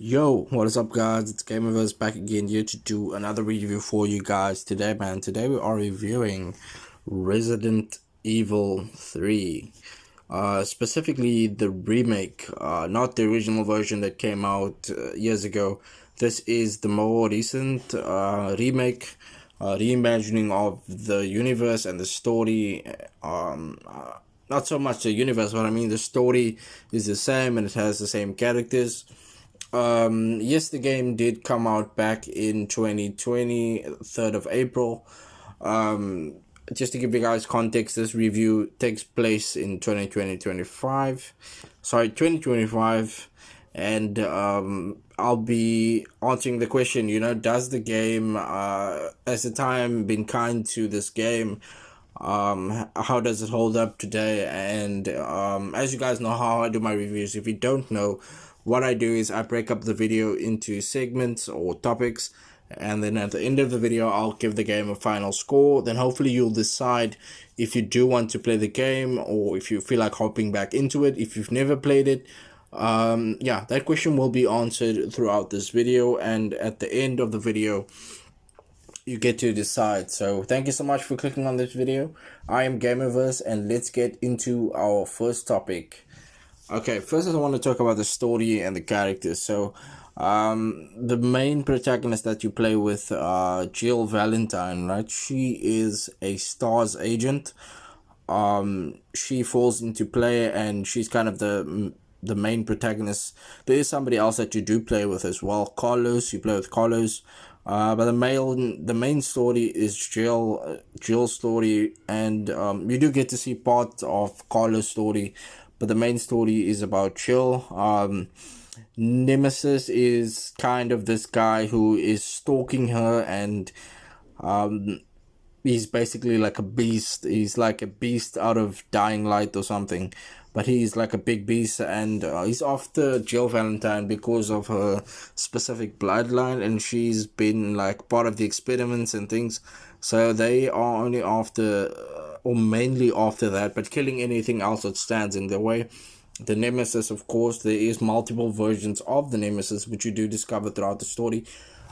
Yo, what is up guys? It's Gamerverse back again here to do another review for you guys today, man. Today we are reviewing Resident Evil 3. Specifically the remake, not the original version that came out years ago. This is the more recent remake, reimagining of the universe and the story. Not so much the universe, but I mean the story is the same and it has the same characters. Yes, the game did come out back in 2020, 3rd of April. Just to give you guys context, this review takes place in 2025, and I'll be answering the question, does the game, has the time been kind to this game? How does it hold up today? And as you guys know how I do my reviews, if you don't know, what I do is I break up the video into segments or topics, and then at the end of the video I'll give the game a final score. Then hopefully you'll decide if you do want to play the game or if you feel like hopping back into it if you've never played it. Yeah, that question will be answered throughout this video, and at the end of the video you get to decide. So thank you so much for clicking on this video. I am Gamerverse, and let's get into our first topic. Okay, first I want to talk about the story and the characters. So, the main protagonist that you play with, Jill Valentine, right? She is a STARS agent. She falls into play, and she's kind of the main protagonist. There is somebody else that you do play with as well, Carlos. You play with Carlos. But the main story is Jill's story, and you do get to see part of Carlos' story. But the main story is about Jill. Nemesis is kind of this guy who is stalking her, and he's basically like a beast. He's like a beast out of Dying Light or something. But he's like a big beast, and he's after Jill Valentine because of her specific bloodline, and she's been like part of the experiments and things. So they are only after, or mainly after that, but killing anything else that stands in their way. The Nemesis, of course, there is multiple versions of the Nemesis, which you do discover throughout the story.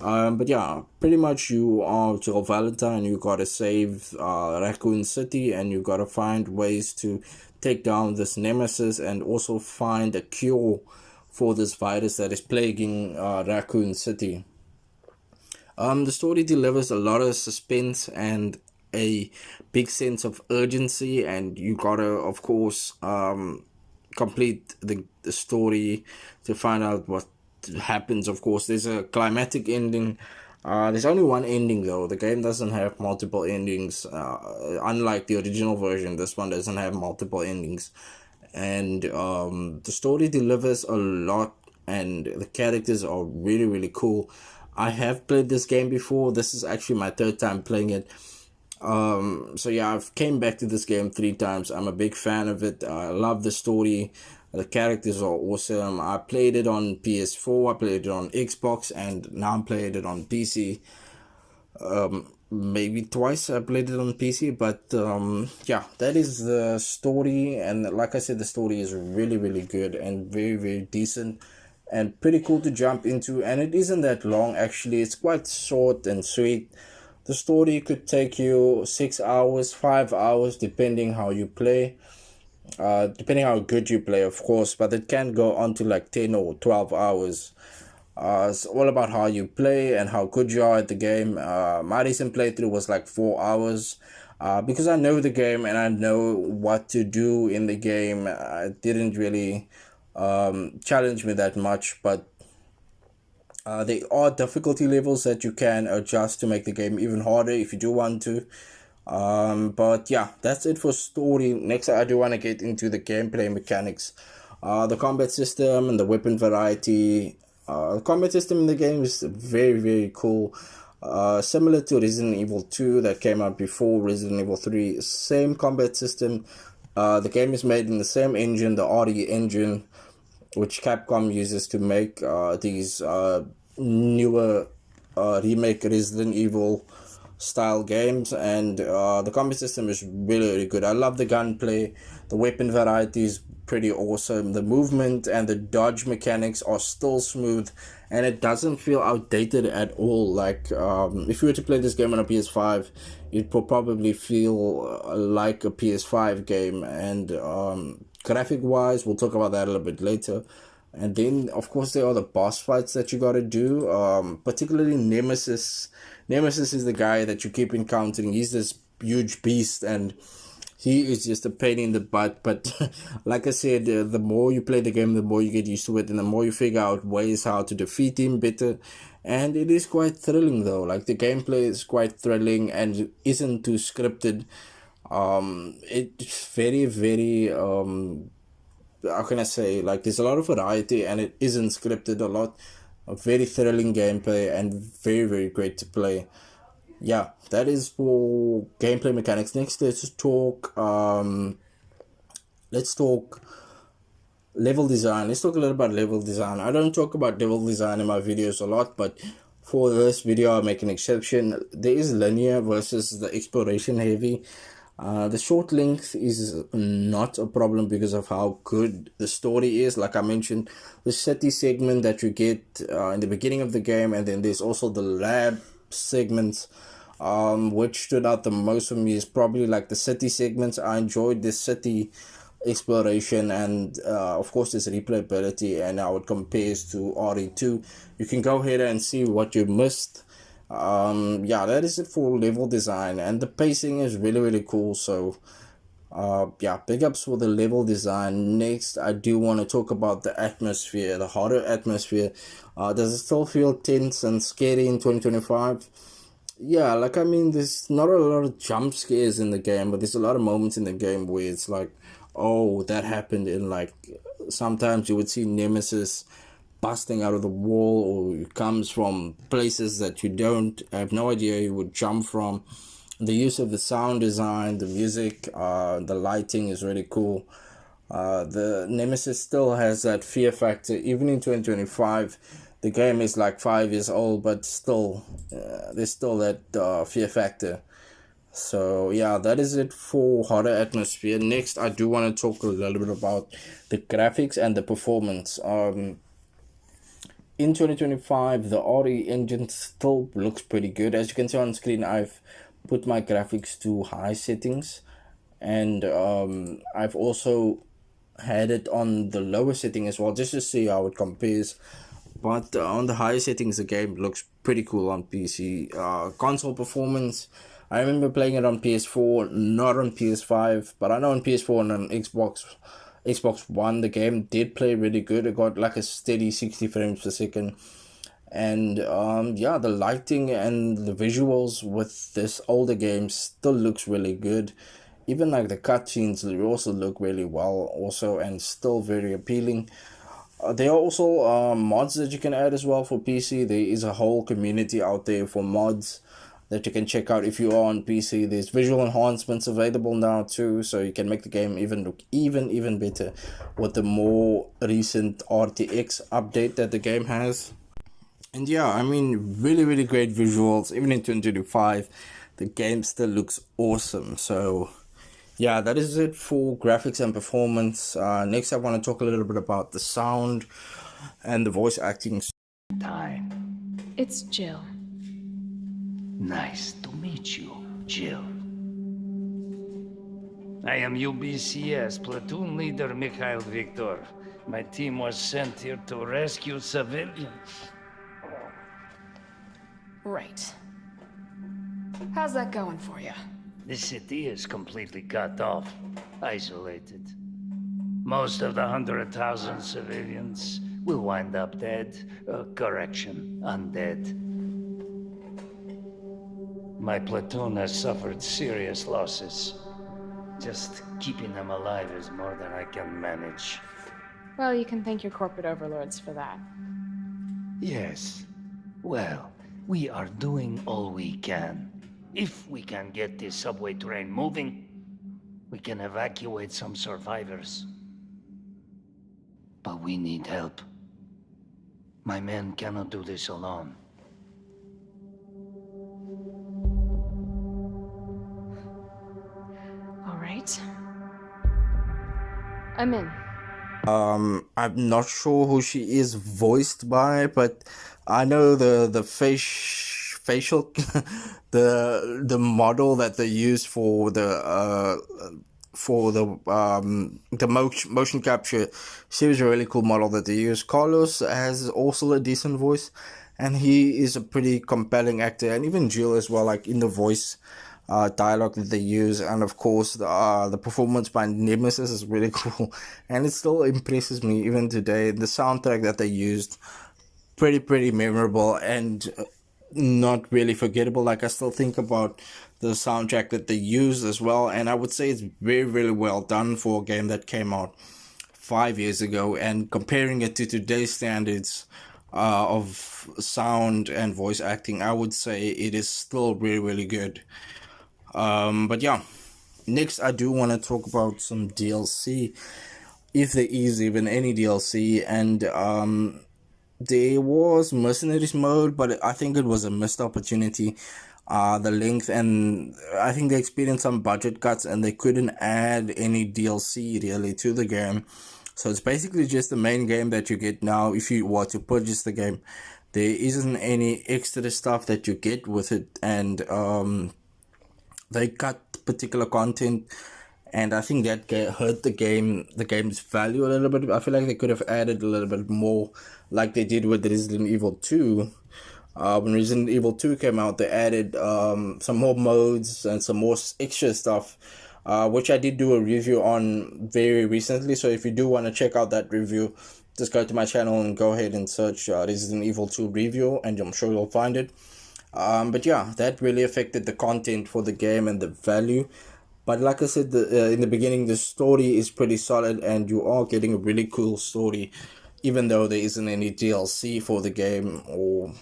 But yeah, pretty much you are Jill Valentine. You gotta save Raccoon City, and you gotta find ways to take down this Nemesis and also find a cure for this virus that is plaguing Raccoon City. The story delivers a lot of suspense and a big sense of urgency, and you gotta, of course, complete the story to find out what happens. Of course, there's a climatic ending. There's only one ending though. The game doesn't have multiple endings. Unlike the original version, this one doesn't have multiple endings. And the story delivers a lot, and the characters are really, really cool. I have played this game before. This is actually my third time playing it. So yeah, I've came back to this game 3 times. I'm a big fan of it. I love the story. The characters are awesome. I played it on PS4, I played it on Xbox, and now I'm playing it on PC. Maybe twice I played it on PC, but yeah, that is the story. And like I said, the story is really, really good and very, very decent and pretty cool to jump into. And it isn't that long, actually. It's quite short and sweet. The story could take you 6 hours, 5 hours, depending how you play. Depending how good you play, of course, but it can go on to like 10 or 12 hours. It's all about how you play and how good you are at the game. My recent playthrough was like 4 hours. Because I know the game and I know what to do in the game, it didn't really challenge me that much, but there are difficulty levels that you can adjust to make the game even harder if you do want to. But yeah, that's it for story. Next, I do want to get into the gameplay mechanics, the combat system and the weapon variety. The combat system in the game is very, very cool. Similar to Resident Evil 2 that came out before Resident Evil 3. Same combat system. The game is made in the same engine, the RE engine, which Capcom uses to make these newer remake Resident Evil style games. And the combat system is really, really good. I love the gunplay. The weapon variety is pretty awesome. The movement and the dodge mechanics are still smooth, and it doesn't feel outdated at all. Like if you were to play this game on a PS5, it will probably feel like a PS5 game. And graphic wise, we'll talk about that a little bit later. And then, of course, there are the boss fights that you gotta do. Particularly Nemesis. Nemesis is the guy that you keep encountering. He's this huge beast, and he is just a pain in the butt. But like I said, the more you play the game, the more you get used to it, and the more you figure out ways how to defeat him better. And it is quite thrilling, though. Like, the gameplay is quite thrilling and isn't too scripted. It's very, very how can I say, like, there's a lot of variety and it isn't scripted a lot. A very thrilling gameplay and very, very great to play. Yeah, that is for gameplay mechanics. Next, let's talk level design. Let's talk a little about level design. I don't talk about level design in my videos a lot, but for this video I'll make an exception. There is linear versus the exploration heavy. The short length is not a problem because of how good the story is. Like I mentioned, the city segment that you get in the beginning of the game, and then there's also the lab segments. Which stood out the most for me is probably like the city segments. I enjoyed the city exploration, and of course there's replayability and how it compares to RE2. You can go ahead and see what you missed. Yeah, that is it for level design, and the pacing is really, really cool. So yeah, big ups for the level design. Next, I do want to talk about the atmosphere, the horror atmosphere. Does it still feel tense and scary in 2025? Yeah, like, I mean, there's not a lot of jump scares in the game, but there's a lot of moments in the game where it's like, oh, that happened. And like, sometimes you would see Nemesis busting out of the wall, or it comes from places that you don't have no idea you would jump from. The use of the sound design, the music, the lighting is really cool. The Nemesis still has that fear factor even in 2025. The game is like 5 years old, but still there's still that fear factor. So yeah, that is it for horror atmosphere. Next, I do want to talk a little bit about the graphics and the performance. In 2025, the RE engine still looks pretty good. As you can see on screen, I've put my graphics to high settings, and I've also had it on the lower setting as well, just to see how it compares. But on the higher settings, the game looks pretty cool on PC. Console performance, I remember playing it on PS4, not on PS5, but I know on PS4 and on Xbox One, the game did play really good. It got like a steady 60 frames per second. And yeah, the lighting and the visuals with this older game still looks really good. Even like the cutscenes also look really well also, and still very appealing. There are also mods that you can add as well for PC. There is a whole community out there for mods that you can check out if you are on PC. There's visual enhancements available now too, so you can make the game even look even better with the more recent RTX update that the game has. And yeah, I mean, really great visuals. Even in 2025, the game still looks awesome. So yeah, that is it for graphics and performance. Next, I want to talk a little bit about the sound and the voice acting. Time. It's Jill. Nice to meet you, Jill. I am UBCS platoon leader Mikhail Viktor. My team was sent here to rescue civilians. Right. How's that going for you? The city is completely cut off, isolated. Most of the 100,000 civilians will wind up dead. Correction, undead. My platoon has suffered serious losses. Just keeping them alive is more than I can manage. Well, you can thank your corporate overlords for that. Yes. Well, we are doing all we can. If we can get this subway train moving, we can evacuate some survivors. But we need help. My men cannot do this alone. All right. I'm in. I'm not sure who she is voiced by, but I know the facial the model that they use for the motion capture. She was a really cool model that they use. Carlos has also a decent voice, and he is a pretty compelling actor, and even Jill as well, like in the voice dialogue that they use, and of course the performance by Nemesis is really cool, and it still impresses me even today. The soundtrack that they used, pretty memorable and not really forgettable. Like, I still think about the soundtrack that they used as well, and I would say it's very well done for a game that came out 5 years ago, and comparing it to today's standards of sound and voice acting, I would say it is still really good. But yeah, next I do want to talk about some DLC, if there is even any DLC, and there was Mercenaries mode, but I think it was a missed opportunity. The length, and I think they experienced some budget cuts and they couldn't add any DLC really to the game. So it's basically just the main game that you get now if you were to purchase the game. There isn't any extra stuff that you get with it, and they cut particular content, and I think that hurt the game's value a little bit. I feel like they could have added a little bit more, like they did with Resident Evil 2. When Resident Evil 2 came out, they added some more modes and some more extra stuff, which I did do a review on very recently. So if you do want to check out that review, just go to my channel and go ahead and search Resident Evil 2 review, and I'm sure you'll find it. But yeah, that really affected the content for the game and the value. But like I said in the beginning, the story is pretty solid, and you are getting a really cool story, even though there isn't any DLC for the game, or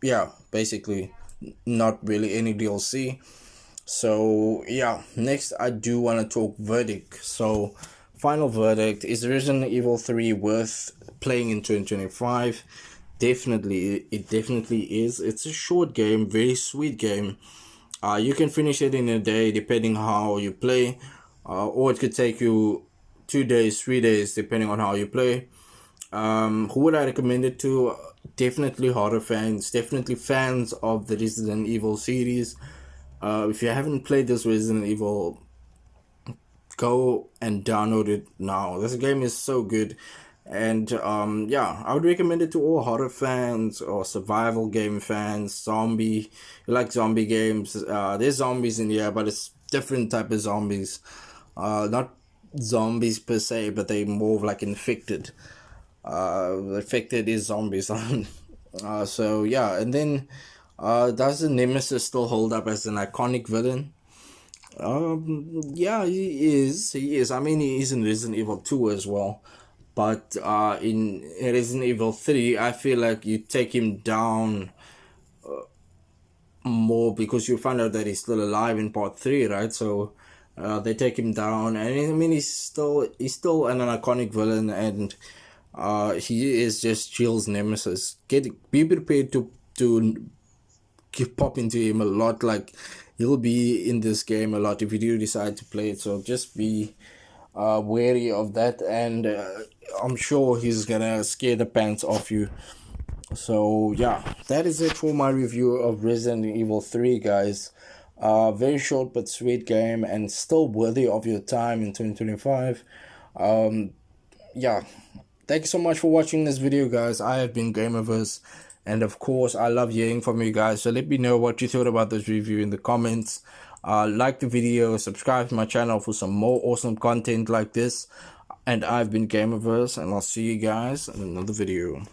yeah, basically not really any DLC. So yeah, next I do want to talk verdict. So final verdict, is Resident Evil 3 worth playing in 2025? Definitely, it definitely is. It's a short game, very sweet game. You can finish it in a day depending how you play, or it could take you 2 days, 3 days, depending on how you play. Who would I recommend it to? Definitely horror fans, definitely fans of the Resident Evil series. If you haven't played this Resident Evil, go and download it now. This game is so good. And yeah, I would recommend it to all horror fans or survival game fans, zombie. You like zombie games? There's zombies in here, but it's different type of zombies. Not zombies per se, but they more of like infected. Infected is zombies. So yeah, and then does the Nemesis still hold up as an iconic villain? Yeah, he is. He is. I mean, he is in Resident Evil 2 as well. But in Resident Evil 3, I feel like you take him down more, because you find out that he's still alive in part 3, right? So they take him down, and I mean, he's still an iconic villain, and he is just Jill's nemesis. Be prepared to pop into him a lot. Like, he'll be in this game a lot if you do decide to play it. So just be wary of that, and I'm sure he's gonna scare the pants off you. So yeah, that is it for my review of Resident Evil 3, guys. Very short but sweet game, and still worthy of your time in 2025. Yeah, thank you so much for watching this video, guys. I have been Gamerverse, and of course I love hearing from you guys, so let me know what you thought about this review in the comments. Like the video, subscribe to my channel for some more awesome content like this, and I've been Gamerverse, and I'll see you guys in another video.